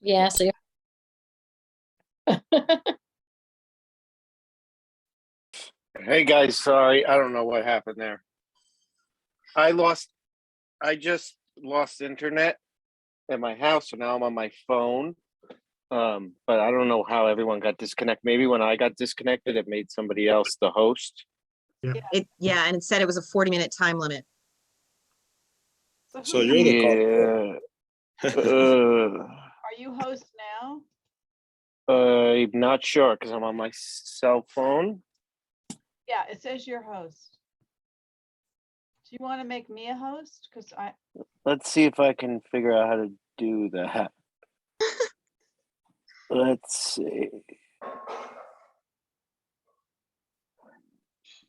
Yeah, so Hey guys, sorry, I don't know what happened there. I just lost internet at my house, so now I'm on my phone. But I don't know how everyone got disconnected. Maybe when I got disconnected, it made somebody else the host. Yeah, and it said it was a 40-minute time limit. So you're the Yeah. Are you host now? I'm not sure because I'm on my cell phone. Yeah, it says you're host. Do you want to make me a host? Because Let's see if I can figure out how to do that. Let's see.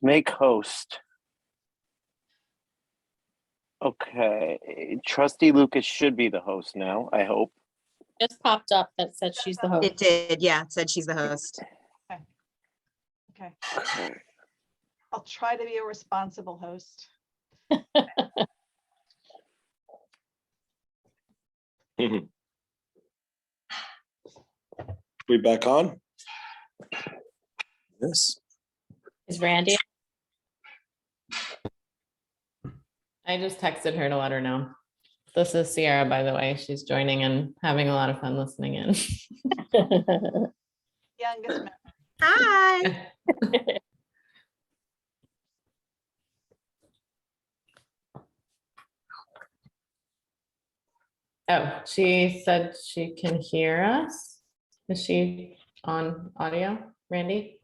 Make host. Okay. Trustee Lucas should be the host now, I hope. just popped up that said she's the host. It did, yeah, it said she's the host. okay, Okay. I'll try to be a responsible host. We back on? Yes. Is Randy? I just texted her to let her know. This is Sierra, by the way. She's joining and having a lot of fun listening in. Youngest member. Hi. Oh, she said she can hear us. Is she on audio, Randy?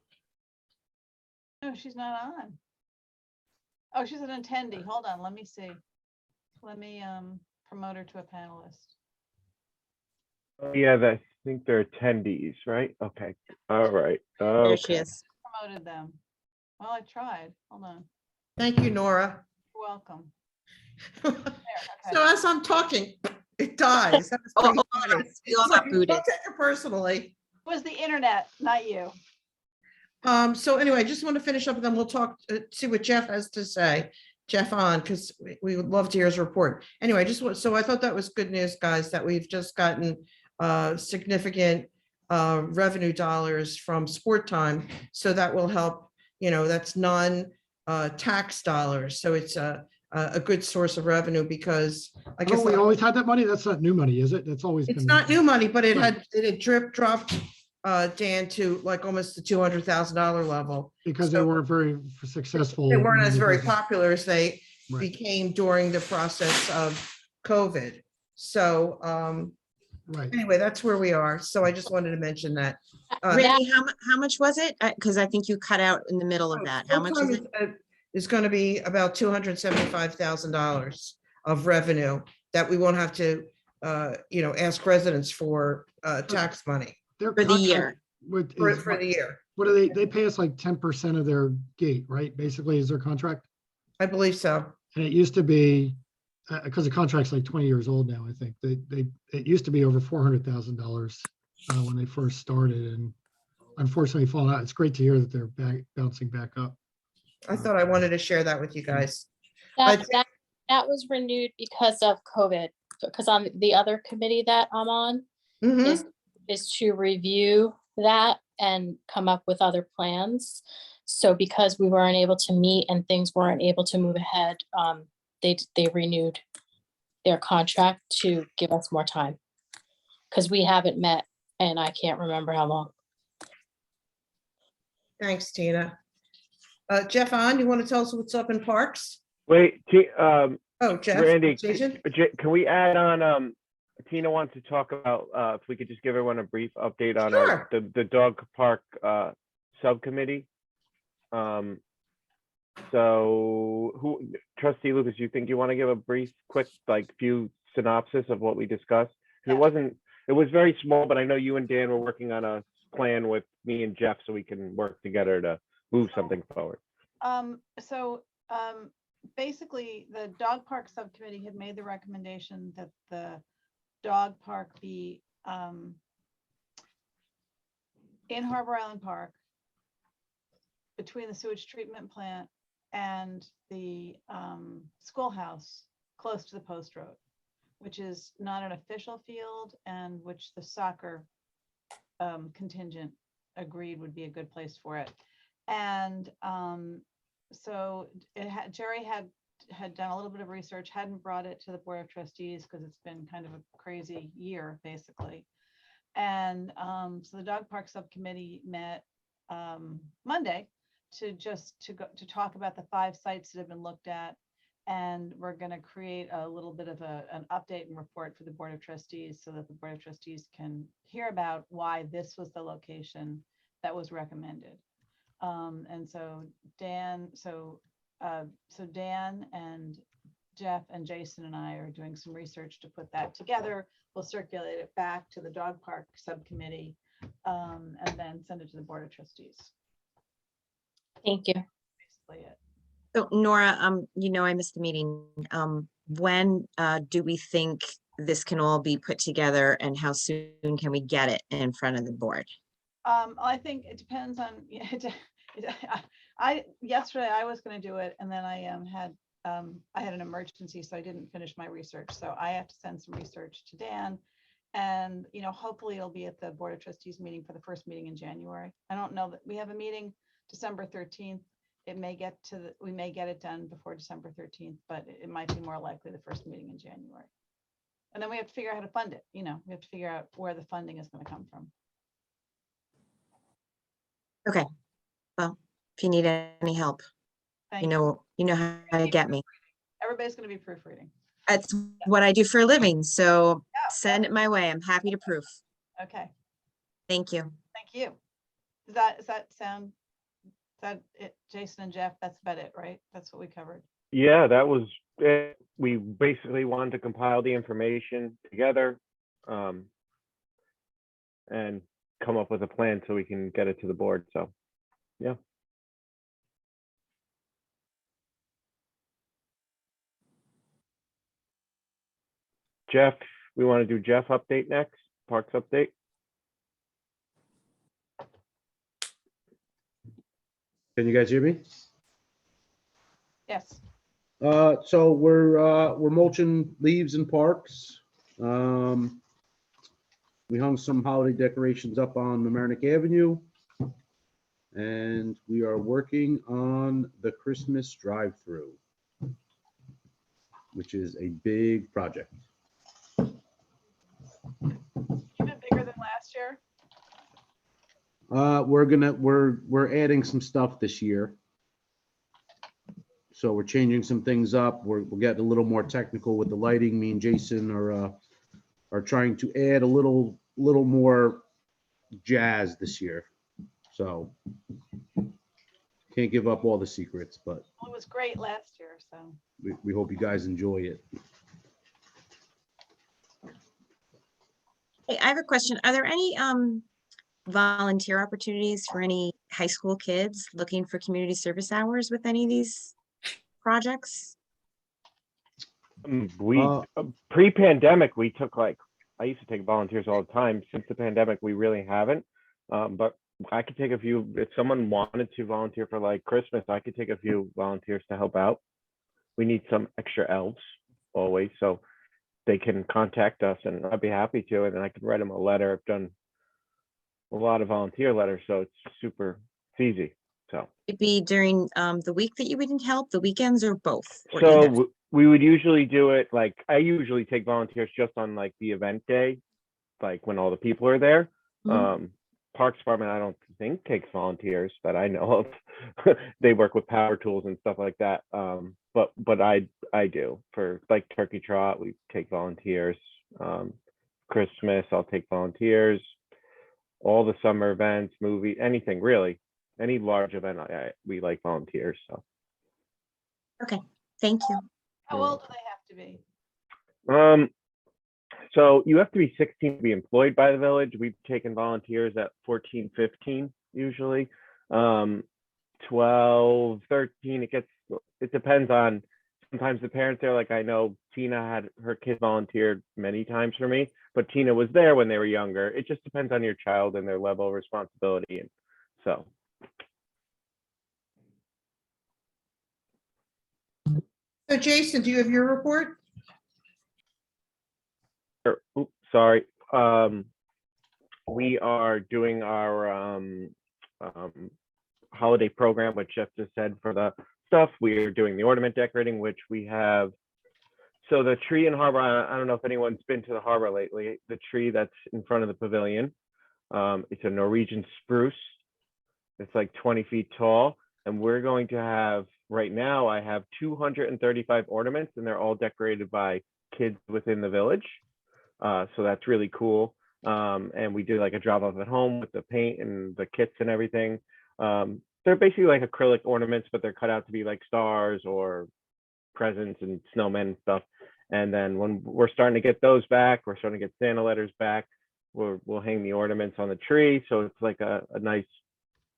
No, she's not on. Oh, she's an attendee. Hold on, let me see. Let me promote her to a panelist. Yeah, I think they're attendees, right? Okay. All right. There she Okay. is. Promoted them. Well, I tried. Hold on. Thank you, Nora. You're welcome. So Okay. as I'm talking, it dies. That was Oh, pretty oh, funny. we all It's like, got booted. "Don't take it personally." It was the internet, not you. So anyway, I just want to finish up and then we'll talk, see what Jeff has to say. Jeff on, because we would love to hear his report. Anyway, so I thought that was good news, guys, that we've just gotten significant revenue dollars from Sport Time. So that will help, that's non-tax dollars. So it's a good source of revenue because I guess Haven't we always had that money? That's not new money, is it? That's always it's been. not new money, but it had dropped Dan to like almost the $200,000 level. Because they weren't very successful. They weren't in as the very business. popular as they Right. became during the process of COVID. So Right. anyway, that's where we are. So I just wanted to mention that. Randy, how much was it? Because I think you cut out in the middle of that. How much is it? Is going to be about $275,000 of revenue that we won't have to, ask residents for tax money Their For the contract year. for the year. What do they pay us like 10% of their gate, right? Basically is their contract. I believe so. And it used to be, because the contract's like 20 years old now, I think it used to be over $400,000 when they first started, and unfortunately fallen out. It's great to hear that they're bouncing back up. I thought I wanted to share that with you guys. That was renewed because of COVID, because on the other committee that I'm on Mhm. is to review that and come up with other plans. So because we weren't able to meet and things weren't able to move ahead, they renewed their contract to give us more time. Because we haven't met and I can't remember how long. Thanks, Tina. Jeff on, you want to tell us what's up in parks? Wait, Oh, Jeff. Randy, Jason? can we add on, Tina wants to talk about, if we could just give everyone a brief update on Sure. the dog park subcommittee. So Trustee Lucas, you think you want to give a brief, quick, few synopsis of what we discussed? 'Cause it was very small, but I know you and Dan were working on a plan with me and Jeff so we can work together to move something forward. Basically, the dog park subcommittee had made the recommendation that the dog park be in Harbor Island Park between the sewage treatment plant and the schoolhouse close to the post road. which is not an official field and which the soccer contingent agreed would be a good place for it. And so Jerry had done a little bit of research, hadn't brought it to the Board of Trustees because it's been kind of a crazy year, basically. And so the dog park subcommittee met Monday to talk about the 5 sites that have been looked at. And we're going to create a little bit of an update and report for the Board of Trustees so that the Board of Trustees can hear about why this was the location that was recommended. And so Dan and Jeff and Jason and I are doing some research to put that together. We'll circulate it back to the dog park subcommittee and then send it to the Board of Trustees. Thank you. Basically it. So Nora, you know, I missed the meeting. When do we think this can all be put together and how soon can we get it in front of the board? I think it depends on, yesterday I was going to do it and then I had an emergency, so I didn't finish my research. So I have to send some research to Dan and, you know, hopefully it'll be at the Board of Trustees meeting for the first meeting in January. I don't know that we have a meeting December 13th. It may get we may get it done before December 13th, but it might be more likely the first meeting in January. And then we have to figure out how to fund it. You know, we have to figure out where the funding is going to come from. Okay. Well, if you need any help, Thank you know how to get me. Everybody's going to be proofreading. That's what I do for a living. So send it my way. I'm happy to proof. Okay. Thank you. Thank you. Does that sound, is that it, Jason and Jeff? That's about it, right? That's what we covered. Yeah, that was it. We basically wanted to compile the information together and come up with a plan so we can get it to the board. So, yeah. Jeff, we want to do Jeff update next, Parks update. Can you guys hear me? Yes. So we're mulching leaves in parks. We hung some holiday decorations up on Mamaroneck Avenue. And we are working on the Christmas drive-through, which is a big project. Even bigger than last year. We're adding some stuff this year. So we're changing some things up. We're getting a little more technical with the lighting. Me and Jason are trying to add a little more jazz this year. So can't give up all the secrets, but It was great last year, so. we hope you guys enjoy it. Hey, I have a question. Are there any volunteer opportunities for any high school kids looking for community service hours with any of these projects? We pre-pandemic we took I used to take volunteers all the time. Since the pandemic, we really haven't. But I could take a few if someone wanted to volunteer for like Christmas. I could take a few volunteers to help out. We need some extra elves always, so they can contact us, and I'd be happy to. And then I can write them a letter. I've done a lot of volunteer letters, so it's easy. So It'd be during the week that you wouldn't help, the weekends, or both? Or so either? we would usually do it like I usually take volunteers just on like the event day, like when all the people are there. Mhm. Parks Department, I don't think takes volunteers that I know of. They work with power tools and stuff like that. But I do for like turkey trot. We take volunteers. Christmas, I'll take volunteers. All the summer events, movie, anything really, any large event, we like volunteers. So. Okay, thank you. How old do they have to be? So you have to be 16 to be employed by the village. We've taken volunteers at 14, 15 usually. 12, 13, it depends on, sometimes the parents are like, I know Tina had her kid volunteered many times for me, but Tina was there when they were younger. It just depends on your child and their level of responsibility. And so. So Jason, do you have your report? oops, sorry. We are doing our holiday program, which Jeff just said for the stuff. We are doing the ornament decorating, which we have. So the tree in Harbor, I don't know if anyone's been to the Harbor lately. The tree that's in front of the pavilion, it's a Norwegian spruce. It's like 20 feet tall, and we're going to have, right now, I have 235 ornaments, and they're all decorated by kids within the village. So that's really cool. And we do like a drop off at home with the paint and the kits and everything. They're basically like acrylic ornaments, but they're cut out to be like stars or presents and snowmen and stuff. And then when we're starting to get those back, we're starting to get Santa letters back. We'll hang the ornaments on the tree. So it's like a nice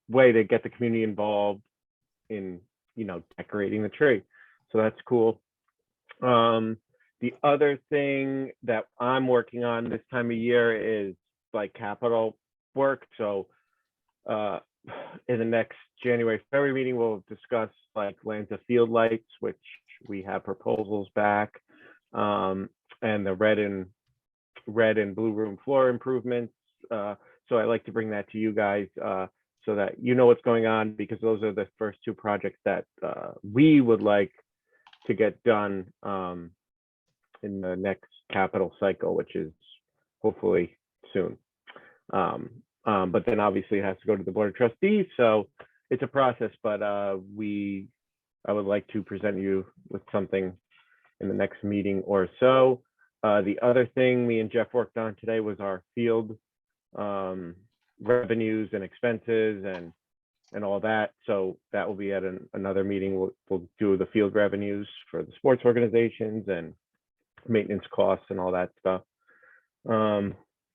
way to get the community involved in, decorating the tree. So that's cool. The other thing that I'm working on this time of year is like capital work. So in the next January, February meeting, we'll discuss like Lanza field lights, which we have proposals back, and the red and blue room floor improvements. So I like to bring that to you guys so that you know what's going on, because those are the first two projects that we would like to get done in the next capital cycle, which is hopefully soon. But then obviously it has to go to the Board of Trustees. So it's a process, but I would like to present you with something in the next meeting or so. The other thing me and Jeff worked on today was our field revenues and expenses and all that. So that will be at another meeting. We'll do the field revenues for the sports organizations and maintenance costs and all that stuff.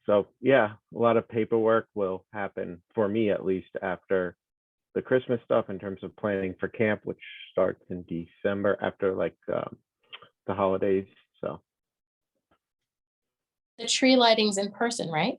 So yeah, a lot of paperwork will happen for me, at least after the Christmas stuff, in terms of planning for camp, which starts in December after like the holidays. So The tree lighting's in person, right?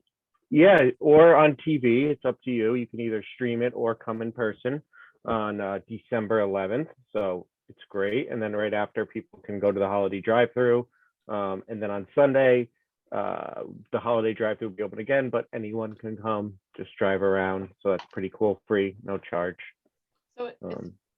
yeah, or on TV. It's up to you. You can either stream it or come in person on December 11th. So it's great. And then right after, people can go to the holiday drive-through. And then on Sunday, the holiday drive-through will be open again, but anyone can come, just drive around. So that's pretty cool, free, no charge. So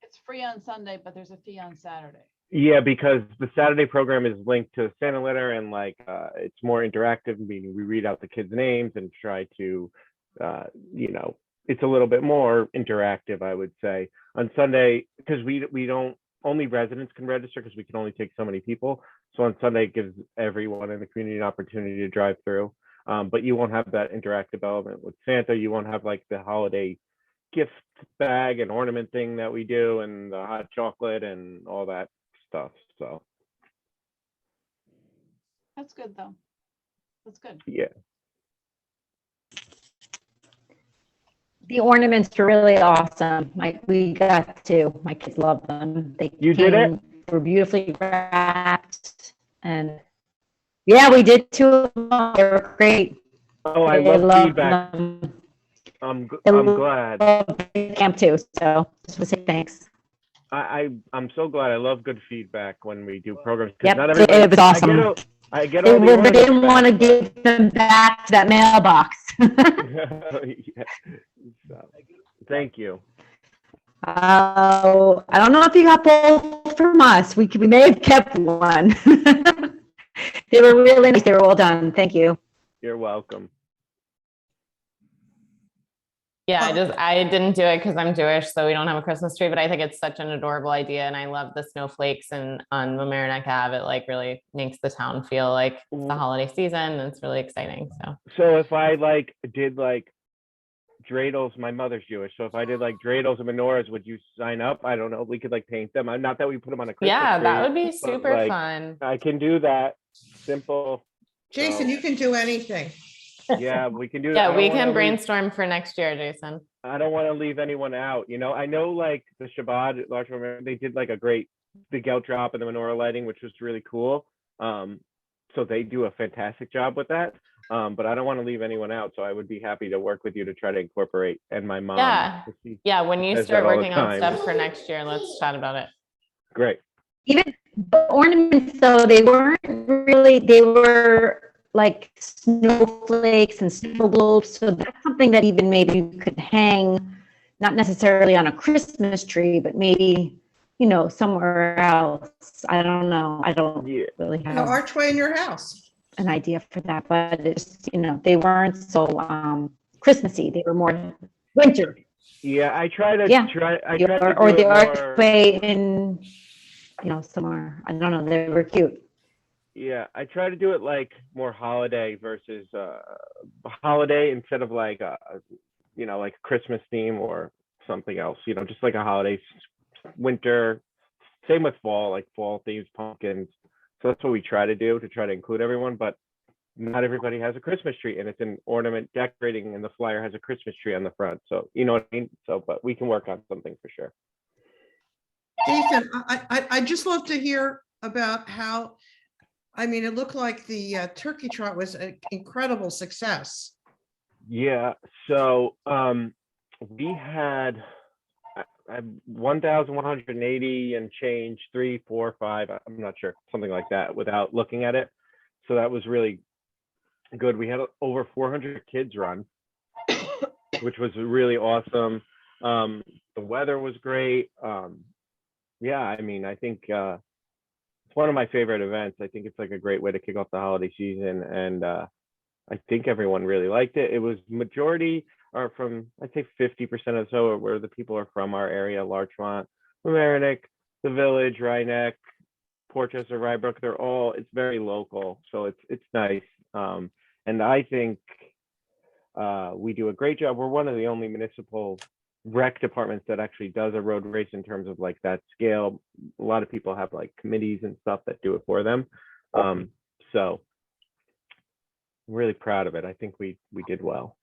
it's free on Sunday, but there's a fee on Saturday. Yeah, because the Saturday program is linked to Santa Letter, and like it's more interactive, meaning we read out the kids' names and try to, it's a little bit more interactive, I would say. On Sunday, because we don't, only residents can register because we can only take so many people. So on Sunday, it gives everyone in the community an opportunity to drive through. But you won't have that interactive element with Santa. You won't have like the holiday gift bag and ornament thing that we do, and the hot chocolate and all that stuff. So That's good though. That's good. yeah. The ornaments are really awesome. We got to. My kids love them. You did it? Were beautifully wrapped, and yeah, we did two of them. They were great. Oh, I They love loved feedback. them. I'm They glad. loved camp too. So just want to say thanks. I'm so glad. I love good feedback when we do programs. Yep, Not everybody, it was awesome. I get They all the they didn't ornaments want to back, give them back to that mailbox. Yeah. So, thank you. Oh, I don't know if you got both from us. We may have kept one. They were really nice. They were well done. Thank you. You're welcome. Yeah, I didn't do it because I'm Jewish, so we don't have a Christmas tree, but I think it's such an adorable idea. And I love the snowflakes and on Mamaroneck Ave, it like really makes the town feel like the holiday season. And it's really exciting. So if I did dreidels, my mother's Jewish, so if I did dreidels and menorahs, would you sign up? I don't know. We could paint them. Not that we put them on a Christmas yeah, tree, that would be but, super fun. I can do that. Simple. Jason, So, you can do anything. yeah, we can do that. Yeah, we can brainstorm for next year, Jason. I don't want to leave anyone out. I know the Shabbat large Roman, they did a great big out drop and the menorah lighting, which was really cool. So they do a fantastic job with that. But I don't want to leave anyone out. So I would be happy to work with you to try to incorporate, and my mom. Yeah, when you does start that all the working on time. stuff for next year, let's chat about it. Great. Even the ornaments, though, they were like snowflakes and snow globes. So that's something that even maybe you could hang, not necessarily on a Christmas tree, but maybe, somewhere else. I don't know. I don't Yeah. really An have archway in your house. an idea for that, but it's, they weren't so Christmassy. They were more winter. Yeah, I try to Yeah. I try to Or do the it more. archway in, somewhere. I don't know. They were cute. Yeah, I try to do it like more holiday versus holiday instead of like like Christmas theme or something else. Just like a holiday, winter. Same with fall, like fall themes, pumpkins. So that's what we try to do to try to include everyone. But not everybody has a Christmas tree, and it's an ornament decorating, and the flyer has a Christmas tree on the front. So you know what I mean. So, but we can work on something for sure. Jason, I just love to hear about how, it looked like the turkey trot was an incredible success. Yeah. So we had 1,180 and change, 3, 4, 5. I'm not sure, something like that, without looking at it. So that was really good. We had over 400 kids run, which was really awesome. The weather was great. Yeah, I think it's one of my favorite events. I think it's like a great way to kick off the holiday season, and I think everyone really liked it. It was majority are from, I'd say 50% or so where the people are from our area: Larchmont, Mamaroneck, the Village, Rhinebeck, Portchester, Rybrook. It's very local, so it's nice. And I think we do a great job. We're one of the only municipal rec departments that actually does a road race in terms of like that scale. A lot of people have like committees and stuff that do it for them. So I'm really proud of it. I think we did well.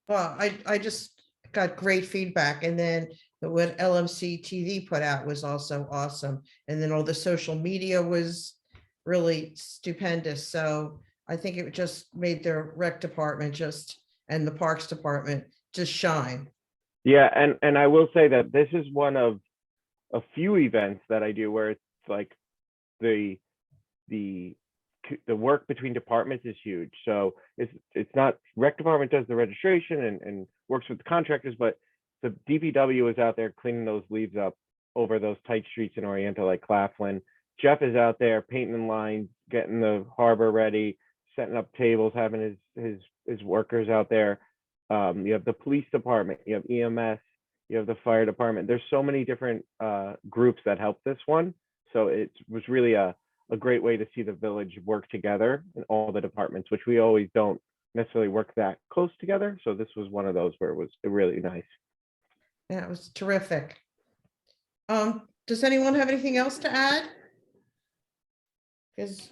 Well, I just got great feedback, and then what LMC TV put out was also awesome. And then all the social media was really stupendous. So I think it just made their rec department and the parks department just shine. Yeah, and I will say that this is one of a few events that I do where it's like the work between departments is huge. So it's not rec department does the registration and works with the contractors, but the DPW is out there cleaning those leaves up over those tight streets in Oriental like Claflin. Jeff is out there painting lines, getting the harbor ready, setting up tables, having his workers out there. You have the police department, you have EMS, you have the fire department. There's so many different groups that help this one. So it was really a great way to see the village work together in all the departments, which we always don't necessarily work that close together. So this was one of those where it was really nice. Yeah, it was terrific. Does anyone have anything else to add? Because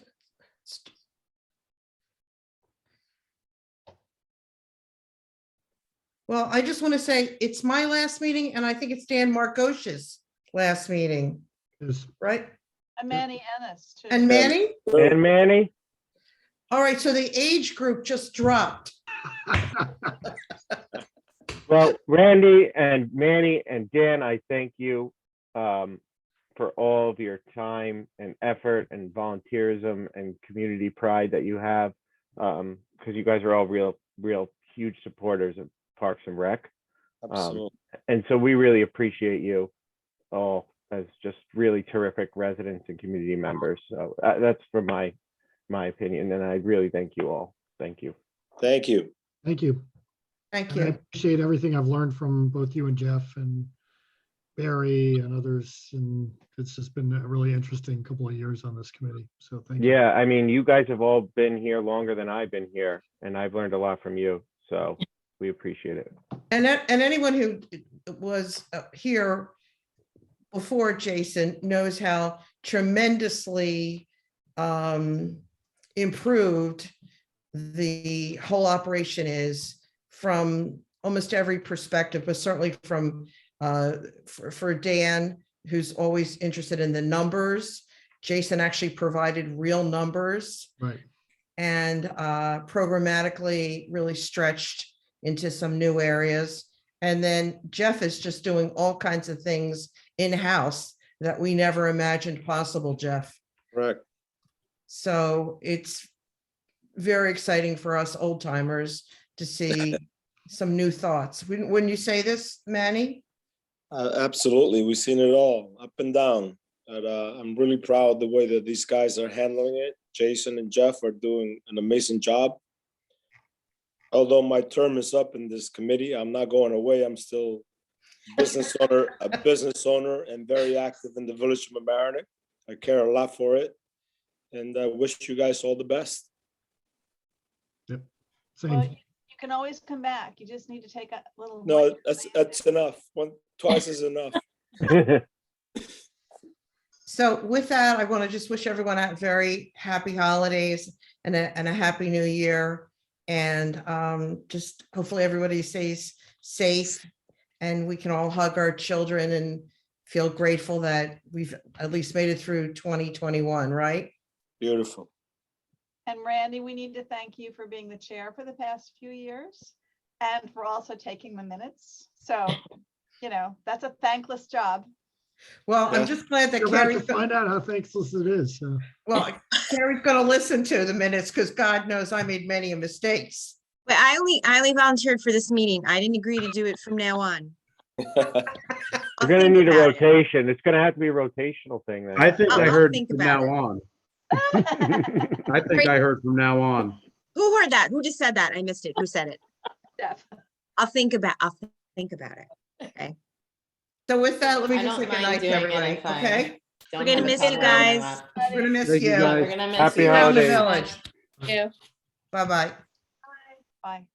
well, I just want to say it's my last meeting, and I think it's Dan Margosha's last meeting, Yes. right? And Manny Ennis too. And Manny? And Manny? All right, so the age group just dropped. Well, Randy and Manny and Dan, I thank you for all of your time and effort and volunteerism and community pride that you have, because you guys are all real huge supporters of Parks and Rec. Absolutely. And so we really appreciate you all as just really terrific residents and community members. So that's from my opinion, and I really thank you all. Thank you. Thank you. Thank you. Thank And I you. appreciate everything I've learned from both you and Jeff and Barry and others. And it's just been a really interesting couple of years on this committee. So thank you. Yeah, I mean, you guys have all been here longer than I've been here, and I've learned a lot from you. So we appreciate it. And anyone who was here before Jason knows how tremendously improved the whole operation is from almost every perspective, but certainly from for Dan, who's always interested in the numbers. Jason actually provided real numbers. Right. And programmatically really stretched into some new areas. And then Jeff is just doing all kinds of things in-house that we never imagined possible, Jeff. Right. So it's very exciting for us old timers to see some new thoughts. Wouldn't you say this, Manny? Absolutely. We've seen it all up and down. And, I'm really proud the way that these guys are handling it. Jason and Jeff are doing an amazing job. Although my term is up in this committee, I'm not going away. I'm still a business owner and very active in the village of Mamaroneck. I care a lot for it. And I wish you guys all the best. Yep. Well, Same. you can always come back. You just need to take a little. No, that's enough. Twice is enough. So with that, I want to just wish everyone a very happy holidays and a happy new year. And just hopefully everybody stays safe and we can all hug our children and feel grateful that we've at least made it through 2021, right? Beautiful. And Randy, we need to thank you for being the chair for the past few years and for also taking the minutes. So, that's a thankless job. Well, I'm just glad that You're about to Carrie's, find out how thankless it is. So. well, Carrie's going to listen to the minutes because God knows I made many mistakes. But I only volunteered for this meeting. I didn't agree to do it from now on. We're gonna need a rotation. It's gonna have to be a rotational thing then. I think I I'll heard think from about now it. on. I think I heard from now on. Who heard that? Who just said that? I missed it. Who said it? Jeff. I'll think about it. Okay. So with that, let me I just say don't good mind night to doing it everybody, if I okay? Don't We're gonna have a miss you problem with guys. that. We're gonna miss Thank you, you. guys. We're gonna miss Happy you. Around the holidays. village. Yeah. Bye-bye. Bye.